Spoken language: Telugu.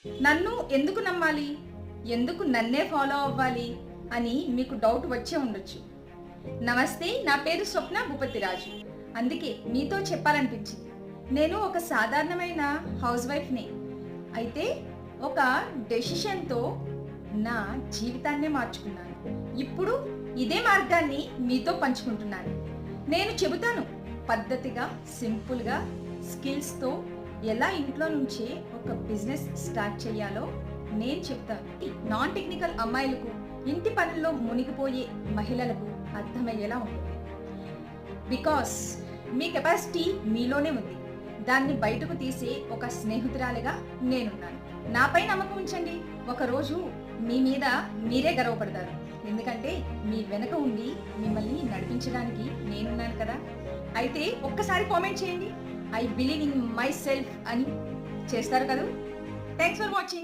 నన్ను ఎందుకు నమ్మాలి? ఎందుకు నన్నే ఫాలో అవ్వాలి అని మీకు డౌట్ వచ్చే ఉండొచ్చు. నమస్తే, నా పేరు స్వప్న భూపతిరాజు. అందుకే మీతో చెప్పాలనిపించింది. నేను ఒక సాధారణమైన హౌస్ వైఫ్ని. అయితే ఒక డెసిషన్తో నా జీవితాన్నే మార్చుకున్నాను. ఇప్పుడు ఇదే మార్గాన్ని మీతో పంచుకుంటున్నాను. నేను చెబుతాను పద్ధతిగా, సింపుల్గా, స్కిల్స్తో ఎలా ఇంట్లో నుంచే ఒక బిజినెస్ స్టార్ట్ చేయాలో నేను చెప్తాను. నాన్ టెక్నికల్ అమ్మాయిలకు, ఇంటి పనుల్లో మునిగిపోయే మహిళలకు అర్థమయ్యేలా ఉంటుంది. బికాస్ మీ కెపాసిటీ మీలోనే ఉంది. దాన్ని బయటకు తీసే ఒక స్నేహితురాలిగా నేనున్నాను. నాపై నమ్మకం ఉంచండి. ఒకరోజు మీ మీద మీరే గర్వపడతారు. ఎందుకంటే మీ వెనక ఉండి మిమ్మల్ని నడిపించడానికి నేనున్నాను కదా. అయితే ఒక్కసారి కామెంట్ చేయండి, I believe in my self అని. చేస్తారు కదా. Thanks for watching.